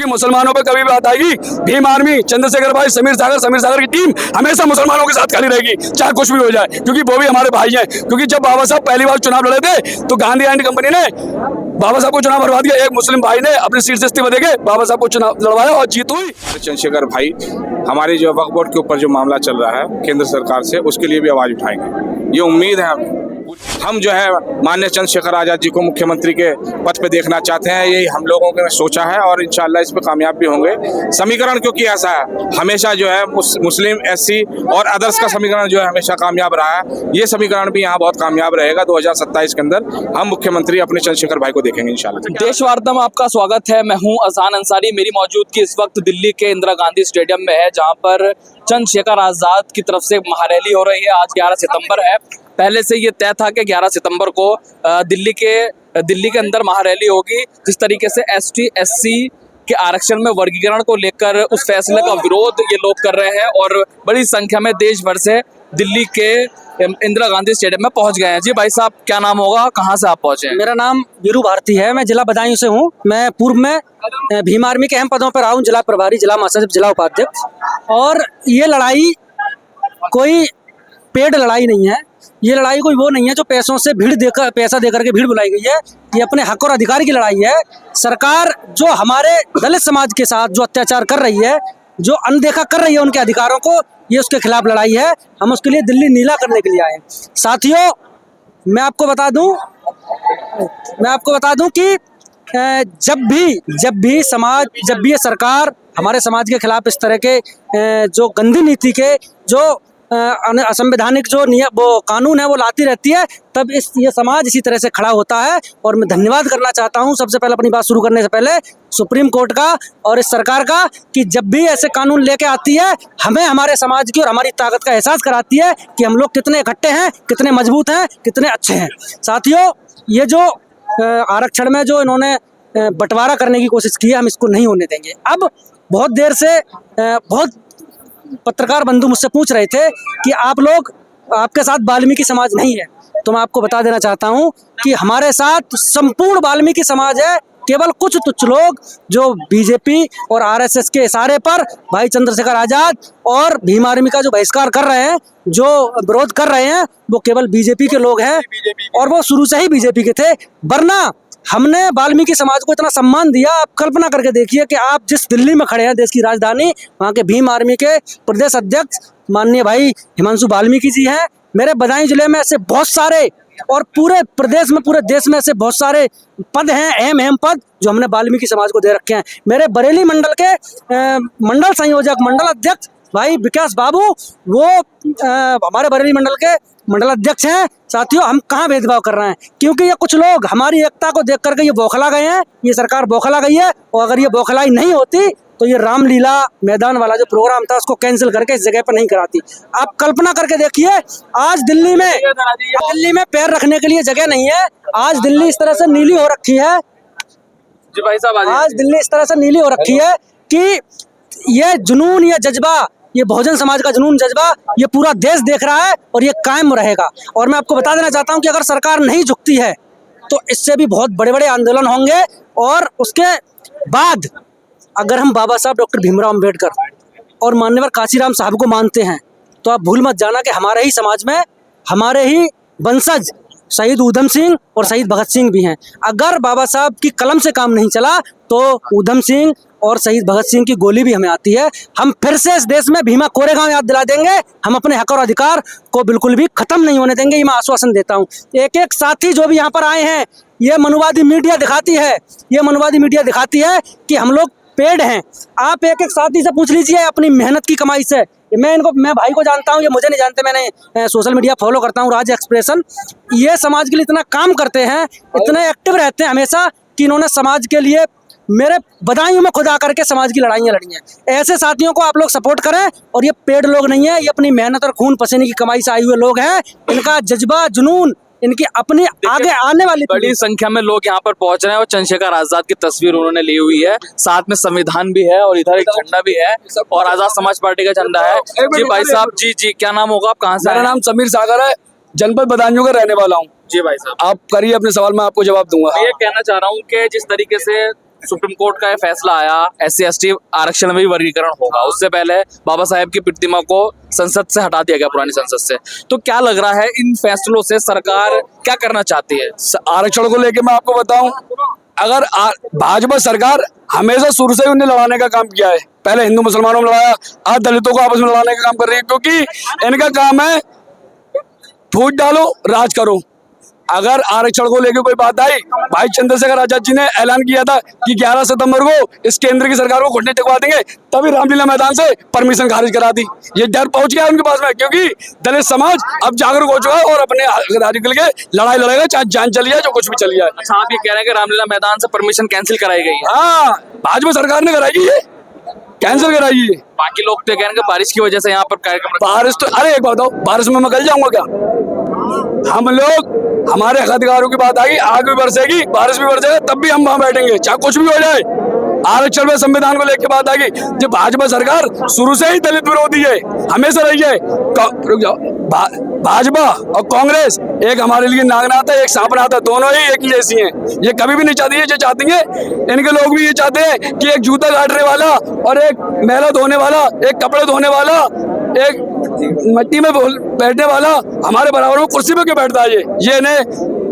मुसलमानों पे कभी बात आएगी, भीम आर्मी, चंद्रशेखर भाई, समीर सागर की टीम हमेशा मुसलमानों के साथ खड़ी रहेगी, चाहे कुछ भी हो जाए, क्योंकि वो भी हमारे भाई हैं। क्योंकि जब बाबा साहब पहली बार चुनाव लड़े थे तो गांधी एंड कंपनी ने बाबा साहब को चुनाव हरवा दिया। एक मुस्लिम भाई ने अपनी सीट से इस्तीफा देके बाबा साहब को चुनाव लड़वाया और जीत हुई। चंद्रशेखर भाई हमारे जो वक्फ बोर्ड के ऊपर जो मामला चल रहा है केंद्र सरकार से, उसके लिए भी आवाज उठाएंगे। ये उम्मीद है हम जो है माननीय चंद्रशेखर आजाद जी को मुख्यमंत्री के पद पे देखना चाहते हैं। यही हम लोगों ने सोचा है और इंशाल्लाह इस पे कामयाब भी होंगे। समीकरण क्योंकि ऐसा है, हमेशा जो है मुस्लिम, एससी और अदर्स का समीकरण जो है हमेशा कामयाब रहा है। ये समीकरण भी यहाँ बहुत कामयाब रहेगा। 2027 के अंदर हम मुख्यमंत्री अपने चंद्रशेखर भाई को देखेंगे इंशाल्लाह। देश वार्ता में आपका स्वागत है। मैं हूँ अजान अंसारी। मेरी मौजूदगी इस वक्त दिल्ली के इंदिरा गांधी स्टेडियम में है, जहाँ पर चंद्रशेखर आजाद की तरफ से महारैली हो रही है। आज 11 सितंबर है। पहले से ये तय था कि 11 सितंबर को दिल्ली के अंदर महारैली होगी। जिस तरीके से एसटी एससी के आरक्षण में वर्गीकरण को लेकर उस फैसले का विरोध ये लोग कर रहे हैं और बड़ी संख्या में देश भर से दिल्ली के इंदिरा गांधी स्टेडियम में पहुंच गए हैं। जी भाई साहब, क्या नाम होगा, कहाँ से आप पहुंचे हैं? मेरा नाम वीरू भारती है। मैं जिला बदायूं से हूँ। मैं पूर्व में भीम आर्मी के अहम पदों पर रहा हूँ, जिला प्रभारी, जिला महासचिव, जिला उपाध्यक्ष। और ये लड़ाई कोई पेड लड़ाई नहीं है। ये लड़ाई कोई वो नहीं है जो पैसा देकर के भीड़ बुलाई गई है। ये अपने हक और अधिकार की लड़ाई है। सरकार जो हमारे दलित समाज के साथ जो अत्याचार कर रही है, जो अनदेखा कर रही है उनके अधिकारों को, ये उसके खिलाफ लड़ाई है। हम उसके लिए दिल्ली नीला करने के लिए आए हैं। साथियों, मैं आपको बता दूं कि जब भी ये सरकार हमारे समाज के खिलाफ इस तरह के जो गंदी नीति के जो असंवैधानिक जो वो कानून है वो लाती रहती है, तब ये समाज इसी तरह से खड़ा होता है। और मैं धन्यवाद करना चाहता हूं सबसे पहले, अपनी बात शुरू करने से पहले, सुप्रीम कोर्ट का और इस सरकार का, कि जब भी ऐसे कानून लेके आती है हमें हमारे समाज की और हमारी ताकत का एहसास कराती है कि हम लोग कितने इकट्ठे हैं, कितने मजबूत हैं, कितने अच्छे हैं। साथियों, ये जो आरक्षण में जो इन्होंने बंटवारा करने की कोशिश की है, हम इसको नहीं होने देंगे। अब बहुत देर से बहुत पत्रकार बंधु मुझसे पूछ रहे थे कि आपके साथ वाल्मीकि समाज नहीं है, तो मैं आपको बता देना चाहता हूं कि हमारे साथ संपूर्ण वाल्मीकि समाज है। केवल कुछ तुच्छ लोग जो बीजेपी और आरएसएस के इशारे पर भाई चंद्रशेखर आजाद और भीम आर्मी का जो बहिष्कार कर रहे हैं, जो विरोध कर रहे हैं, वो केवल बीजेपी के लोग हैं और वो शुरू से ही बीजेपी के थे। वरना हमने वाल्मीकि समाज को इतना सम्मान दिया। आप कल्पना करके देखिए कि आप जिस दिल्ली में खड़े हैं, देश की राजधानी, वहाँ के भीम आर्मी के प्रदेश अध्यक्ष माननीय भाई हिमांशु वाल्मीकि जी हैं। मेरे बदायूं जिले में ऐसे बहुत सारे, और पूरे प्रदेश में, पूरे देश में ऐसे बहुत सारे पद हैं, अहम पद, जो हमने वाल्मीकि समाज को दे रखे हैं। मेरे बरेली मंडल के मंडल संयोजक, मंडल अध्यक्ष भाई विकास बाबू, वो हमारे बरेली मंडल के मंडल अध्यक्ष हैं। साथियों, हम कहाँ भेदभाव कर रहे हैं? क्योंकि ये कुछ लोग हमारी एकता को देख करके ये बौखला गए हैं, ये सरकार बौखला गई है। और अगर ये बौखलाई नहीं होती तो ये रामलीला मैदान वाला जो प्रोग्राम था उसको कैंसिल करके इस जगह पर नहीं कराती। आप कल्पना करके देखिए, आज दिल्ली में पैर रखने के लिए जगह नहीं है। आज दिल्ली इस तरह से नीली हो रखी है। जी भाई साहब, आज दिल्ली इस तरह से नीली हो रखी है कि ये जुनून, ये जज्बा, ये बहुजन समाज का जुनून, जज्बा, ये पूरा देश देख रहा है और ये कायम रहेगा। और मैं आपको बता देना चाहता हूं कि अगर सरकार नहीं झुकती है तो इससे भी बहुत बड़े बड़े आंदोलन होंगे। और उसके बाद अगर हम बाबा साहब डॉक्टर भीमराव अंबेडकर और मान्यवर काशीराम साहब को मानते हैं, तो आप भूल मत जाना कि हमारे ही समाज में हमारे ही वंशज शहीद ऊधम सिंह और शहीद भगत सिंह भी हैं। अगर बाबा साहब की कलम से काम नहीं चला तो ऊधम सिंह और शहीद भगत सिंह की गोली भी हमें आती है। हम फिर से इस देश में भीमा कोरेगांव याद दिला देंगे। हम अपने हक और अधिकार को बिल्कुल भी खत्म नहीं होने देंगे, ये मैं आश्वासन देता हूँ। एक साथी जो भी यहाँ पर आए हैं, ये मनुवादी मीडिया दिखाती है कि हम लोग पेड हैं। आप एक साथी से पूछ लीजिए अपनी मेहनत की कमाई से। मैं भाई को जानता हूँ, ये मुझे नहीं जानते। मैंने सोशल मीडिया फॉलो करता हूँ, राज एक्सप्रेशन। ये समाज के लिए इतना काम करते हैं, इतने एक्टिव रहते हैं हमेशा, कि इन्होंने समाज के लिए मेरे बदायूं में खुद आकर के समाज की लड़ाइयाँ लड़ी हैं। ऐसे साथियों को आप लोग सपोर्ट करें। और ये पेड लोग नहीं है, ये अपनी मेहनत और खून पसीने की कमाई से आए हुए लोग हैं। इनका जज्बा, जुनून, इनकी अपनी आगे आने वाली बड़ी संख्या में लोग यहाँ पर पहुंच रहे हैं और चंद्रशेखर आजाद की तस्वीर उन्होंने ली हुई है। साथ में संविधान भी है और इधर एक झंडा भी है और आजाद समाज पार्टी का झंडा है। जी भाई साहब, जी क्या नाम होगा, आप कहाँ से? मेरा नाम समीर सागर है, जनपद बदायूं का रहने वाला हूँ। जी भाई साहब, आप करिए अपने सवाल, में आपको जवाब दूंगा। मैं ये कहना चाह रहा हूँ कि जिस तरीके से सुप्रीम कोर्ट का ये फैसला आया, SC/ST आरक्षण में भी वर्गीकरण होगा। उससे पहले बाबा साहेब की प्रतिमा को संसद से हटा दिया गया, पुरानी संसद से। तो क्या लग रहा है इन फैसलों से सरकार क्या करना चाहती है? आरक्षण को लेके मैं आपको बताऊं, अगर भाजपा सरकार हमेशा शुरू से ही उन्हें लड़ाने का काम किया है। पहले हिंदू मुसलमानों में लड़ाया, आज दलितों को आपस में लड़ाने का काम कर रही है, क्योंकि इनका काम है फूट डालो राज करो। अगर आरक्षण को लेकर कोई बात आई, भाई चंद्रशेखर आजाद जी ने ऐलान किया था कि 11 सितंबर को इस केंद्र की सरकार को घुटने टेकवा देंगे, तभी रामलीला मैदान से परमिशन खारिज करा दी। ये डर पहुंच गया उनके पास में, क्योंकि दलित समाज अब जागरूक हो चुका है और अपने हक के लिए लड़ाई लड़ेगा, चाहे जान चली जाए, जो कुछ भी चली जाए। अच्छा, आप ये कह रहे हैं कि रामलीला मैदान से परमिशन कैंसिल कराई गई है? हाँ, भाजपा सरकार ने कराई है, कैंसिल कराई है। बाकी लोग तो कह रहे हैं कि बारिश की वजह से यहाँ पर कार्यक्रम। बारिश तो, अरे एक बात बताओ, बारिश में मैं गल जाऊंगा क्या? हम लोग, हमारे हक अधिकारों की बात आई, आग भी बरसेगी, बारिश भी बरसेगा, तब भी हम वहां बैठेंगे, चाहे कुछ भी हो जाए। आरक्षण में संविधान को लेकर बात आएगी, जो भाजपा सरकार शुरू से ही दलित विरोधी है, हमेशा रही है। भाजपा और कांग्रेस एक हमारे लिए नागनाथ है, एक सांपनाथ है, दोनों ही एक ही जैसी हैं। ये कभी भी नहीं चाहती है, जो चाहती है इनके लोग भी ये चाहते हैं कि एक जूता काटने वाला और एक मैला धोने वाला, एक कपड़े धोने वाला, एक मिट्टी में बैठने वाला हमारे बराबर में कुर्सी पे क्यों बैठता है? ये इन्हें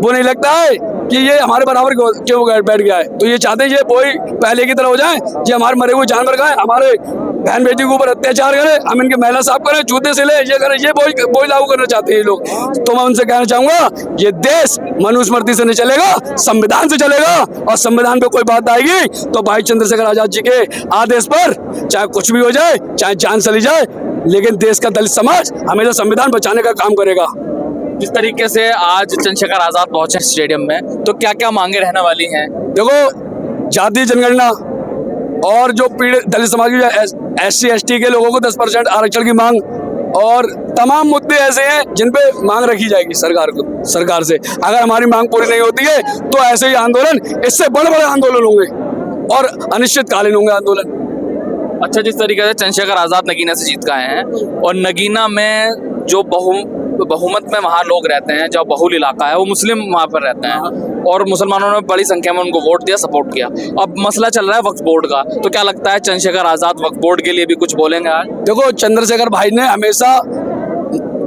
वो नहीं लगता है कि ये हमारे बराबर क्यों बैठ गया है। तो ये चाहते हैं ये वही पहले की तरह हो जाए, ये हमारे मरे हुए जानवर खाएं, हमारे बहन बेटी के ऊपर अत्याचार करें, हम इनके महिला साफ करें, जूते से ले, ये करें, ये वही लागू करना चाहते हैं ये लोग। तो मैं उनसे कहना चाहूंगा, ये देश मनुस्मृति से नहीं चलेगा, संविधान से चलेगा, और संविधान पे कोई बात आएगी तो भाई चंद्रशेखर आजाद जी के आदेश पर चाहे कुछ भी हो जाए, चाहे जान चली जाए, लेकिन देश का दलित समाज हमेशा संविधान बचाने का काम करेगा। जिस तरीके से आज चंद्रशेखर आजाद पहुंचे स्टेडियम में, तो क्या क्या मांगे रहने वाली हैं? देखो, जातीय जनगणना और जो पीड़ित दलित समाज की SC/ST के लोगों को 10% आरक्षण की मांग, और तमाम मुद्दे ऐसे हैं जिन पे मांग रखी जाएगी सरकार से। अगर हमारी मांग पूरी नहीं होती है तो ऐसे ही आंदोलन, इससे बड़े बड़े आंदोलन होंगे और अनिश्चितकालीन होंगे आंदोलन। अच्छा, जिस तरीके से चंद्रशेखर आजाद नगीना से जीत के आए हैं, और नगीना में जो बहुमत में वहाँ लोग रहते हैं, जो बहुल इलाका है, वो मुस्लिम वहाँ पर रहते हैं, और मुसलमानों ने बड़ी संख्या में उनको वोट दिया, सपोर्ट किया। अब मसला चल रहा है वक्फ बोर्ड का, तो क्या लगता है चंद्रशेखर आजाद वक्फ बोर्ड के लिए भी कुछ बोलेंगे आज? देखो, चंद्रशेखर भाई ने हमेशा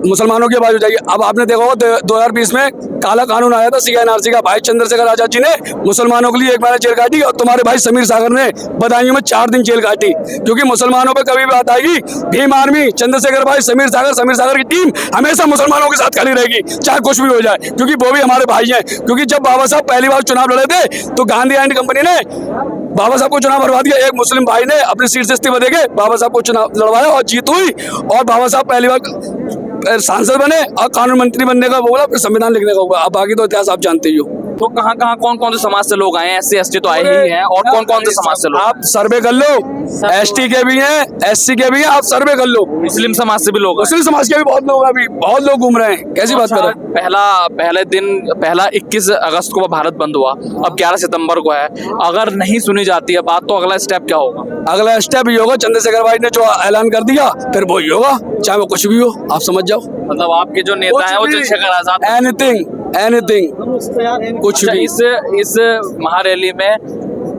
मुसलमानों की आवाज उठाई। अब आपने देखा होगा 2020 में काला कानून आया था CNRC का, भाई चंद्रशेखर आजाद जी ने मुसलमानों के लिए 1 महीना जेल काटी, और तुम्हारे भाई समीर सागर ने बदायूं में 4 दिन जेल काटी, क्योंकि मुसलमानों पे कभी भी बात आएगी, भीम आर्मी, चंद्रशेखर भाई, समीर सागर की टीम हमेशा मुसलमानों के साथ खड़ी रहेगी, चाहे कुछ भी हो जाए, क्योंकि वो भी हमारे भाई हैं। क्योंकि जब बाबा साहब पहली बार चुनाव लड़े थे तो गांधी एंड कंपनी ने बाबा साहब को चुनाव हरवा दिया। एक मुस्लिम भाई ने अपनी सीट से इस्तीफा देके बाबा साहब को चुनाव लड़वाया और जीत हुई, और बाबा साहब पहली बार सांसद बने और कानून मंत्री बनने का बोला, फिर संविधान लिखने का हुआ। अब बाकी तो इतिहास आप जानते ही हो। तो कहाँ कौन कौन से समाज से लोग आए हैं? SC/ST तो आए ही हैं, और कौन कौन से समाज से लोग? आप सर्वे कर लो, ST के भी हैं, SC के भी हैं, आप सर्वे कर लो। मुस्लिम समाज से भी लोग, मुस्लिम समाज के भी बहुत लोग, अभी बहुत लोग घूम रहे हैं। कैसी बात कर रहे हैं? पहला 21 अगस्त को भारत बंद हुआ, अब 11 सितंबर को है। अगर नहीं सुनी जाती है बात, तो अगला स्टेप क्या होगा? अगला स्टेप ये होगा, चंद्रशेखर भाई ने जो ऐलान कर दिया, फिर वही होगा, चाहे वो कुछ भी हो, आप समझ जाओ। मतलब आपके जो नेता हैं वो चंद्रशेखर आजाद, एनीथिंग कुछ अच्छा, भी। इस महारैली में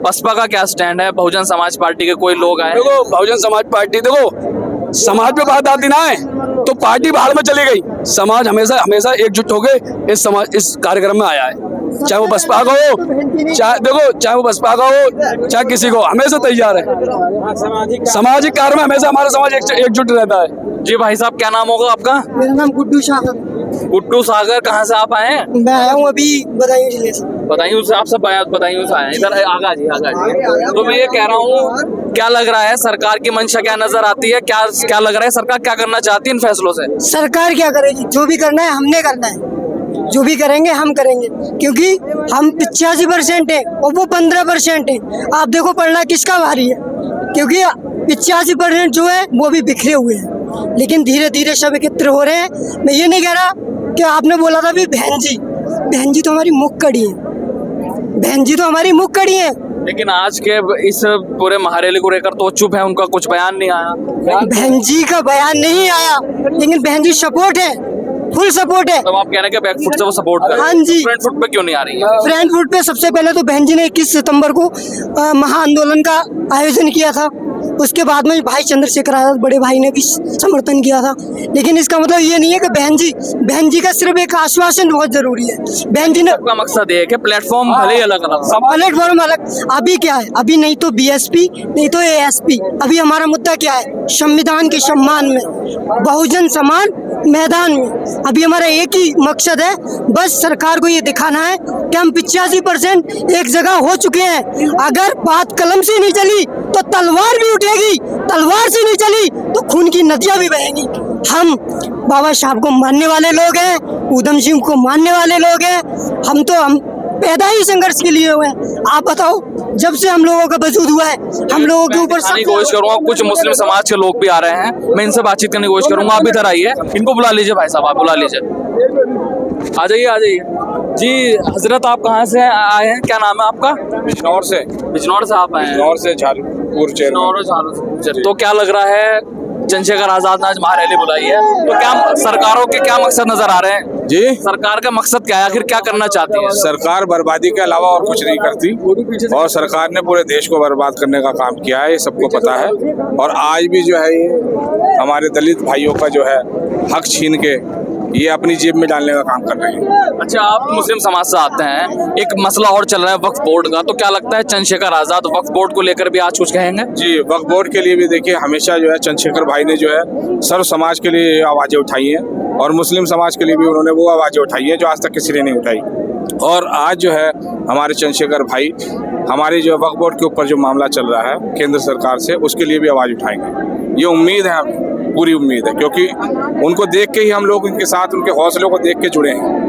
बसपा का क्या स्टैंड है? बहुजन समाज पार्टी के कोई लोग आए? देखो, बहुजन समाज पार्टी, देखो समाज पे बात आती ना है तो पार्टी बाहर में चली गई। समाज हमेशा एकजुट होकर इस कार्यक्रम में आया है, चाहे वो बसपा का हो, चाहे वो बसपा का हो, चाहे किसी को, हमेशा तैयार है। सामाजिक कार्य में हमेशा हमारा समाज एकजुट रहता है। जी भाई साहब, क्या नाम होगा आपका? मेरा नाम गुड्डू सागर। गुड्डू सागर, कहाँ से आप आए हैं? मैं आया हूँ अभी बदायूं जिले से। बदायूं से? आप सब बदायूं से आए हैं? इधर आगा जी। तो मैं ये कह रहा हूँ, क्या लग रहा है सरकार की मंशा क्या नजर आती है? क्या लग रहा है सरकार क्या करना चाहती है इन फैसलों से? सरकार क्या करेगी? जो भी करना है हमने करना है, जो भी करेंगे हम करेंगे, क्योंकि हम 85% है और वो 15% है। आप देखो पढ़ना किसका भारी है, क्योंकि 85% जो है वो भी बिखरे हुए हैं, लेकिन धीरे धीरे सब एकत्र हो रहे हैं। मैं ये नहीं कह रहा कि आपने बोला था भी बहन जी तो हमारी मुख कड़ी है, बहन जी तो हमारी मुख कड़ी है। लेकिन आज के इस पूरे महारैली को लेकर तो चुप है, उनका कुछ बयान नहीं आया। बहन जी का बयान नहीं आया, लेकिन बहन जी सपोर्ट है, फुल सपोर्ट है। तो आप कह रहे हैं कि बैकफुट से वो सपोर्ट कर रहे हैं। हाँ जी। फ्रंट फुट पे क्यों नहीं आ रही है? फ्रंट फुट पे सबसे पहले तो बहन जी ने 21 सितंबर को महाआंदोलन का आयोजन किया था। उसके बाद में भाई चंद्रशेखर आजाद बड़े भाई ने भी समर्थन किया था। लेकिन इसका मतलब ये नहीं है कि बहन जी का सिर्फ एक आश्वासन बहुत जरूरी है। बहन जी ने सबका मकसद ये है कि प्लेटफॉर्म भले ही अलग अलग प्लेटफॉर्म अलग। अभी क्या है, अभी नहीं तो बीएसपी नहीं तो एएसपी। अभी हमारा मुद्दा क्या है, संविधान के सम्मान में, बहुजन समान मैदान में। अभी हमारा एक ही मकसद है, बस सरकार को ये दिखाना है कि हम 85% एक जगह हो चुके हैं। अगर बात कलम से नहीं चली तो तलवार भी उठेगी, तलवार से नहीं चली तो खून की नदियां भी बहेंगी। हम बाबा साहब को मानने वाले लोग हैं, उधम सिंह को मानने वाले लोग हैं। हम पैदा ही संघर्ष के लिए हुए हैं। आप बताओ, जब से हम लोगों का वजूद हुआ है, हम लोगों के ऊपर दिखाने की कोशिश करूंगा। कुछ मुस्लिम समाज के लोग भी आ रहे हैं, मैं इनसे बातचीत करने की कोशिश करूंगा। आप इधर आइए, इनको बुला लीजिए। भाई साहब आप बुला लीजिए, आ जाइए आ जाइए। जी हजरत, आप कहाँ से आए हैं? क्या नाम है आपका? बिजनौर से आप आए हैं? बिजनौर से झालपुर चेयर। तो क्या लग रहा है, चंद्रशेखर आजाद ने आज महारैली बुलाई है, तो क्या सरकारों के क्या मकसद नजर आ रहे हैं? जी, सरकार का मकसद क्या है, आखिर क्या करना चाहती है? सरकार बर्बादी के अलावा और कुछ नहीं करती और सरकार ने पूरे देश को बर्बाद करने का काम किया है, ये सबको पता है। और आज भी जो है ये हमारे दलित भाइयों का जो है हक छीन के ये अपनी जेब में डालने का काम कर रहे हैं। अच्छा, आप मुस्लिम समाज से आते हैं, एक मसला और चल रहा है वक्फ बोर्ड का, तो क्या लगता है चंद्रशेखर आजाद वक्फ बोर्ड को लेकर भी आज कुछ कहेंगे? जी, वक्फ बोर्ड के लिए भी देखिए हमेशा जो है चंद्रशेखर भाई ने जो है सर्व समाज के लिए आवाजें उठाई हैं और मुस्लिम समाज के लिए भी उन्होंने वो आवाजें उठाई हैं जो आज तक किसी ने नहीं उठाई। और आज जो है हमारे चंद्रशेखर भाई हमारे जो वक्फ बोर्ड के ऊपर जो मामला चल रहा है केंद्र सरकार से, उसके लिए भी आवाज उठाएंगे। ये उम्मीद है, हमें पूरी उम्मीद है, क्योंकि उनको देख के ही हम लोग उनके साथ, उनके हौसलों को देख के जुड़े हैं।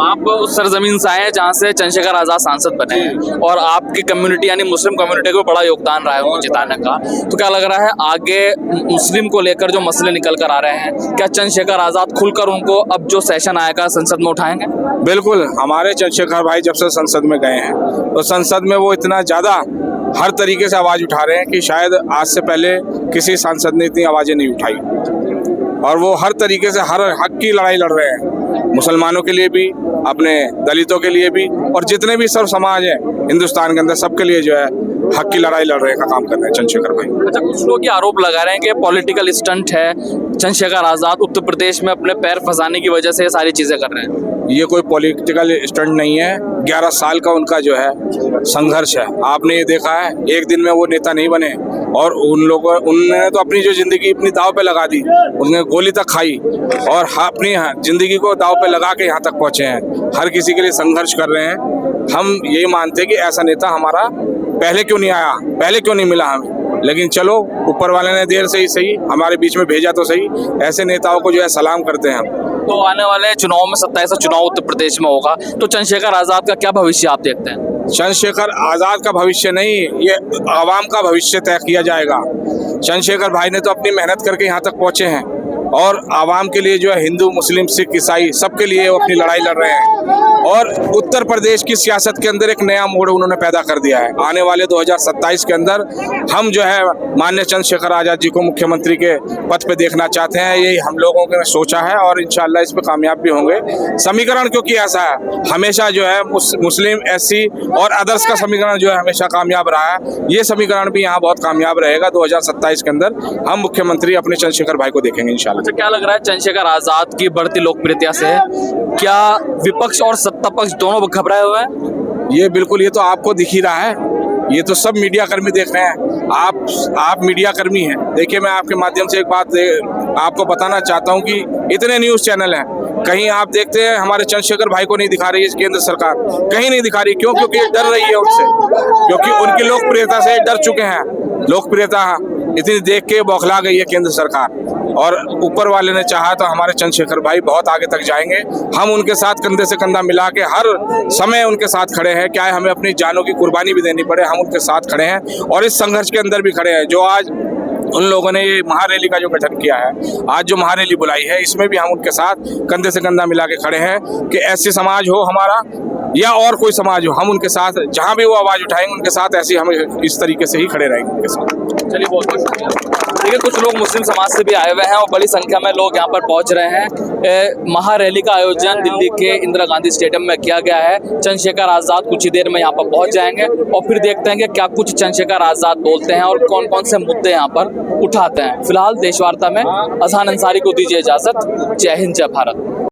आप उस सरजमीन से आए हैं जहाँ से चंद्रशेखर आजाद सांसद बने हैं और आपकी कम्युनिटी यानी मुस्लिम कम्युनिटी को बड़ा योगदान रहा है उनको जिताने का, तो क्या लग रहा है आगे मुस्लिम को लेकर जो मसले निकल कर आ रहे हैं, क्या चंद्रशेखर आजाद खुलकर उनको अब जो सेशन आएगा संसद में उठाएंगे? बिल्कुल, हमारे चंद्रशेखर भाई जब से संसद में गए हैं तो संसद में वो इतना ज़्यादा हर तरीके से आवाज़ उठा रहे हैं कि शायद आज से पहले किसी सांसद ने इतनी आवाज़ें नहीं उठाई। और वो हर तरीके से हर हक की लड़ाई लड़ रहे हैं, मुसलमानों के लिए भी, अपने दलितों के लिए भी, और जितने भी सर्व समाज हैं हिंदुस्तान के अंदर सबके लिए जो है हक की लड़ाई लड़ने का काम कर रहे हैं चंद्रशेखर भाई। अच्छा, कुछ लोग ये आरोप लगा रहे हैं कि पॉलिटिकल स्टंट है, चंद्रशेखर आजाद उत्तर प्रदेश में अपने पैर फंसाने की वजह से ये सारी चीजें कर रहे हैं। ये कोई पॉलिटिकल स्टंट नहीं है, 11 साल का उनका जो है संघर्ष है। आपने ये देखा है, एक दिन में वो नेता नहीं बने और उन्होंने तो अपनी जो जिंदगी अपनी दाव पे लगा दी, उन्होंने गोली तक खाई और अपनी जिंदगी को दाव पे लगा के यहाँ तक पहुँचे हैं। हर किसी के लिए संघर्ष कर रहे हैं। हम ये मानते हैं कि ऐसा नेता हमारा पहले क्यों नहीं आया, पहले क्यों नहीं मिला हमें, लेकिन चलो ऊपर वाले ने देर से ही सही हमारे बीच में भेजा तो सही। ऐसे नेताओं को जो है सलाम करते हैं हम। तो आने वाले चुनाव में 27 चुनाव उत्तर प्रदेश में होगा, तो चंद्रशेखर आजाद का क्या भविष्य आप देखते हैं? चंद्रशेखर आजाद का भविष्य नहीं, ये आवाम का भविष्य तय किया जाएगा। चंद्रशेखर भाई ने तो अपनी मेहनत करके यहाँ तक पहुँचे हैं और आवाम के लिए जो है हिंदू मुस्लिम सिख ईसाई सबके लिए वो अपनी लड़ाई लड़ रहे हैं। और उत्तर प्रदेश की सियासत के अंदर एक नया मोड़ उन्होंने पैदा कर दिया है। आने वाले 2027 के अंदर हम जो है माननीय चंद्रशेखर आजाद जी को मुख्यमंत्री के पद पे देखना चाहते हैं। यही हम लोगों ने सोचा है और इंशाल्लाह इस पे कामयाब भी होंगे। समीकरण क्योंकि ऐसा है, हमेशा जो है मुस्लिम एससी और अदर्स का समीकरण जो है हमेशा कामयाब रहा है। ये समीकरण भी यहाँ बहुत कामयाब रहेगा। 2027 के अंदर हम मुख्यमंत्री अपने चंद्रशेखर भाई को देखेंगे इंशाल्लाह। अच्छा, क्या लग रहा है चंद्रशेखर आजाद की बढ़ती लोकप्रियता से क्या विपक्ष और सत्ता पक्ष दोनों घबराए हुए हैं? ये बिल्कुल, ये तो आपको दिख ही रहा है, ये तो सब मीडिया कर्मी देख रहे हैं। आप मीडिया कर्मी हैं। देखिए, मैं आपके माध्यम से एक बात आपको बताना चाहता हूं कि इतने न्यूज़ चैनल हैं, कहीं आप देखते हैं हमारे चंद्रशेखर भाई को नहीं दिखा रही है केंद्र सरकार, कहीं नहीं दिखा रही। क्यों? क्योंकि डर रही है उनसे, क्योंकि उनकी लोकप्रियता से डर चुके हैं। लोकप्रियता इतनी देख के बौखला गई है केंद्र सरकार, और ऊपर वाले ने चाहा तो हमारे चंद्रशेखर भाई बहुत आगे तक जाएंगे। हम उनके साथ कंधे से कंधा मिला के हर समय उनके साथ खड़े हैं। क्या है, हमें अपनी जानों की कुर्बानी भी देनी पड़े, हम उनके साथ खड़े हैं और इस संघर्ष के अंदर भी खड़े हैं। जो आज उन लोगों ने ये महारैली का जो गठन किया है, आज जो महारैली बुलाई है, इसमें भी हम उनके साथ कंधे से कंधा मिला के खड़े हैं कि ऐसे समाज हो हमारा या और कोई समाज हो, हम उनके साथ जहाँ भी वो आवाज़ उठाएंगे उनके साथ ऐसे हम इस तरीके से ही खड़े रहेंगे उनके साथ। चलिए बहुत बहुत शुक्रिया। देखिए कुछ लोग मुस्लिम समाज से भी आए हुए हैं और बड़ी संख्या में लोग यहाँ पर पहुँच रहे हैं। महारैली का आयोजन दिल्ली के इंदिरा गांधी स्टेडियम में किया गया है। चंद्रशेखर आज़ाद कुछ ही देर में यहाँ पर पहुँच जाएंगे और फिर देखते हैं कि क्या कुछ चंद्रशेखर आज़ाद बोलते हैं और कौन कौन से मुद्दे यहाँ पर उठाते हैं। फिलहाल देश वार्ता में अजहान अंसारी को दीजिए इजाजत। जय हिंद, जय भारत।